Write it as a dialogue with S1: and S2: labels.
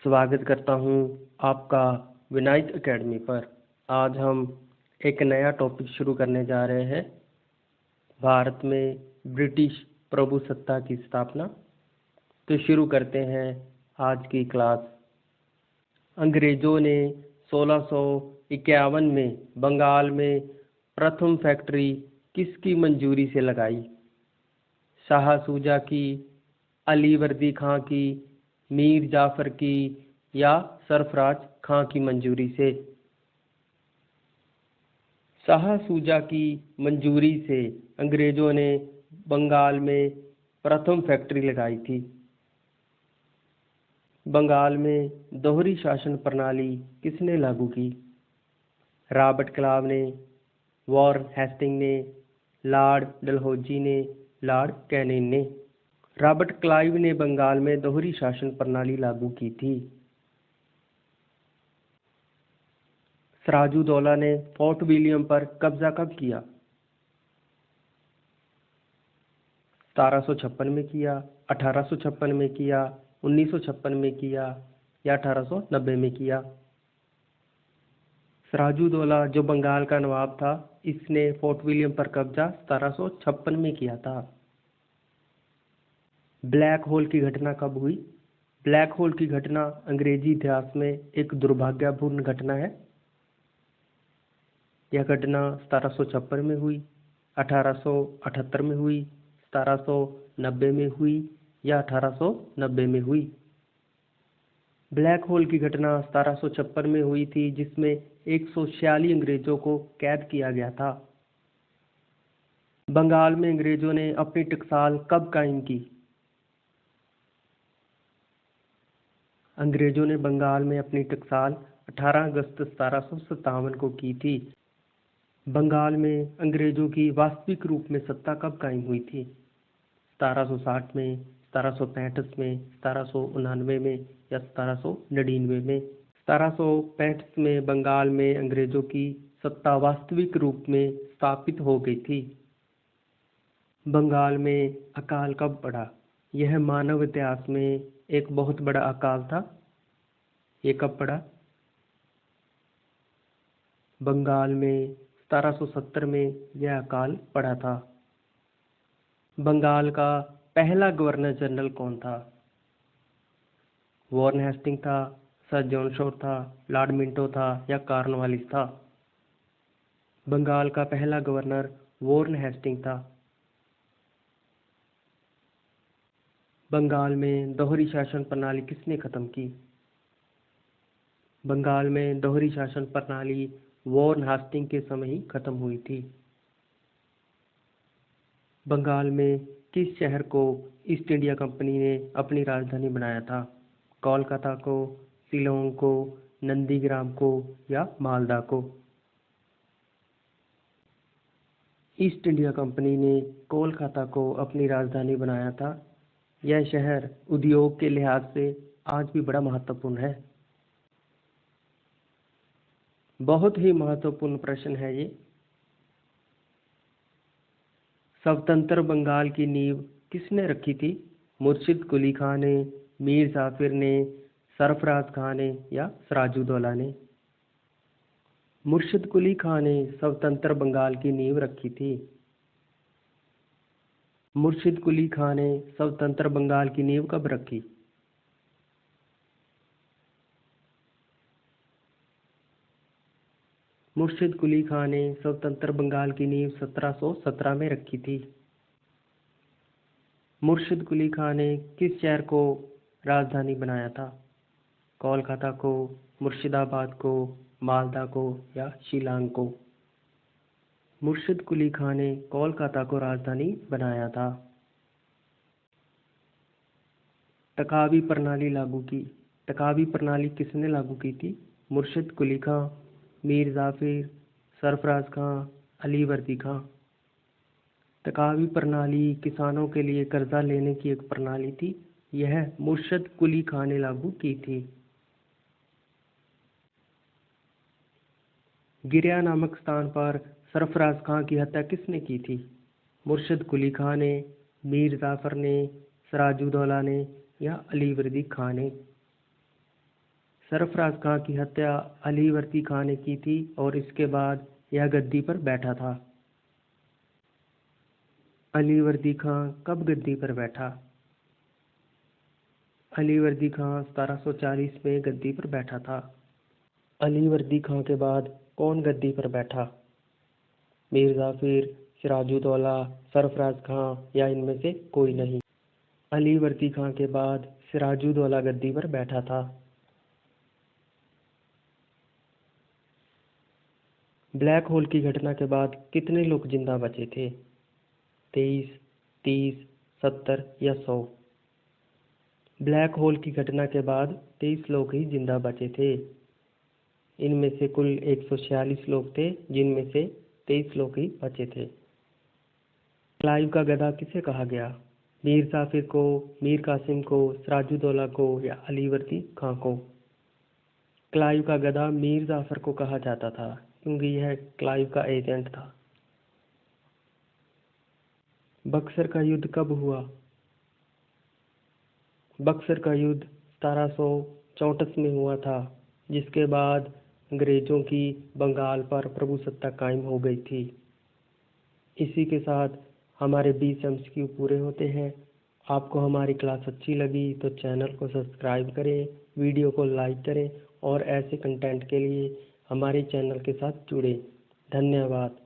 S1: स्वागत करता हूँ आपका विनायक एकेडमी पर। आज हम एक नया टॉपिक शुरू करने जा रहे हैं। भारत में ब्रिटिश प्रभुसत्ता की स्थापना। तो शुरू करते हैं आज की क्लास। अंग्रेज़ों ने 1651 में बंगाल में प्रथम फैक्ट्री किसकी मंजूरी से लगाई? शाह सूजा की, अली वर्दी खां की, मीर जाफर की या सरफराज खां की मंजूरी से? शाह सूजा की मंजूरी से अंग्रेज़ों ने बंगाल में प्रथम फैक्ट्री लगाई थी। बंगाल में दोहरी शासन प्रणाली किसने लागू की? रॉबर्ट क्लाइव ने, वॉरेन हेस्टिंग्स ने, लॉर्ड डलहौजी ने, लॉर्ड कैनिंग ने। रॉबर्ट क्लाइव ने बंगाल में दोहरी शासन प्रणाली लागू की थी। सिराजुद्दौला ने फोर्ट विलियम पर कब्जा कब किया? 1756 में किया, 1856 में किया, 1956 में किया या 1890 में किया? सिराजुद्दौला जो बंगाल का नवाब था, इसने फोर्ट विलियम पर कब्जा 1756 में किया था। ब्लैक होल की घटना कब हुई? ब्लैक होल की घटना अंग्रेजी इतिहास में एक दुर्भाग्यपूर्ण घटना है। यह घटना 1756 में हुई, 1878 में हुई, 1790 में हुई या 1890 में हुई? ब्लैक होल की घटना 1756 में हुई थी, जिसमें 146 अंग्रेजों को कैद किया गया था। बंगाल में अंग्रेजों ने अपनी टकसाल कब कायम की? अंग्रेजों ने बंगाल में अपनी टकसाल 18 अगस्त 1757 को की थी। बंगाल में अंग्रेजों की वास्तविक रूप में सत्ता कब कायम हुई थी? 1760 में, 1765 में, 1789 में या 1799 में? 1765 में बंगाल में अंग्रेजों की सत्ता वास्तविक रूप में स्थापित हो गई थी। बंगाल में अकाल कब पड़ा? यह मानव इतिहास में एक बहुत बड़ा अकाल था। ये कब पड़ा? बंगाल में 1770 में यह अकाल पड़ा था। बंगाल का पहला गवर्नर जनरल कौन था? वॉरेन हेस्टिंग्स था, सर जॉन शॉर्ट था, लॉर्ड मिंटो था या कॉर्नवालिस था? बंगाल का पहला गवर्नर वॉरेन हेस्टिंग्स था। बंगाल में दोहरी शासन प्रणाली किसने खत्म की? बंगाल में दोहरी शासन प्रणाली वॉरेन हेस्टिंग्स के समय ही खत्म हुई थी। बंगाल में किस शहर को ईस्ट इंडिया कंपनी ने अपनी राजधानी बनाया था? कोलकाता को, शिलोंग को, नंदीग्राम को या मालदा को? ईस्ट इंडिया कंपनी ने कोलकाता को अपनी राजधानी बनाया था। यह शहर उद्योग के लिहाज से आज भी बड़ा महत्वपूर्ण है। बहुत ही महत्वपूर्ण प्रश्न है ये। स्वतंत्र बंगाल की नींव किसने रखी थी? मुर्शिद कुली खां ने, मीर जाफिर ने, सरफराज खां ने या सिराजुद्दौला ने? मुर्शिद कुली खां ने स्वतंत्र बंगाल की नींव रखी थी। मुर्शिद कुली खां ने स्वतंत्र बंगाल की नींव कब रखी? मुर्शिद कुली खां ने स्वतंत्र बंगाल की नींव 1717 में रखी थी। मुर्शिद कुली खां ने किस शहर को राजधानी बनाया था? कोलकाता को, मुर्शिदाबाद को, मालदा को या शिलांग को? मुर्शिद कुली खां ने कोलकाता को राजधानी बनाया था। टकावी प्रणाली लागू की। टकावी प्रणाली किसने लागू की थी? मुर्शिद कुली खां, मीर जाफिर, सरफराज खां, अली वर्दी खां? टकावी प्रणाली किसानों के लिए कर्जा लेने की एक प्रणाली थी। यह मुर्शिद कुली खां ने लागू की थी। गिरिया नामक स्थान पर सरफराज खां की हत्या किसने की थी? मुर्शिद कुली खां ने, मीर जाफर ने, सिराजुद्दौला ने या अली वर्दी खां ने? सरफराज खां की हत्या अली वर्दी खां ने की थी और इसके बाद यह गद्दी पर बैठा था। अली वर्दी खां कब गद्दी पर बैठा? अली वर्दी खां 1740 में गद्दी पर बैठा था। अली वर्दी खां के बाद कौन गद्दी पर बैठा? मीर जाफिर, सिराजुद्दौला, सरफराज खां या इनमें से कोई नहीं? अली वर्दी खां के बाद सिराजुद्दौला गद्दी पर बैठा था। ब्लैक होल की घटना के बाद कितने लोग जिंदा बचे थे? 23, 30, 70 या 100? ब्लैक होल की घटना के बाद 23 लोग ही जिंदा बचे थे। इनमें से कुल 146 लोग थे, जिनमें से 23 लोग ही बचे थे। क्लाइव का गधा किसे कहा गया? मीर जाफिर को, मीर कासिम को, सिराजुद्दौला को या अली वर्दी खां को? क्लाइव का गधा मीर जाफर को कहा जाता था, क्योंकि यह क्लाइव का एजेंट था। बक्सर का युद्ध कब हुआ? बक्सर का युद्ध 1764 में हुआ था, जिसके बाद अंग्रेजों की बंगाल पर प्रभुसत्ता कायम हो गई थी। इसी के साथ हमारे 20 MCQ पूरे होते हैं। आपको हमारी क्लास अच्छी लगी तो चैनल को सब्सक्राइब करें, वीडियो को लाइक करें और ऐसे कंटेंट के लिए हमारे चैनल के साथ जुड़ें। धन्यवाद।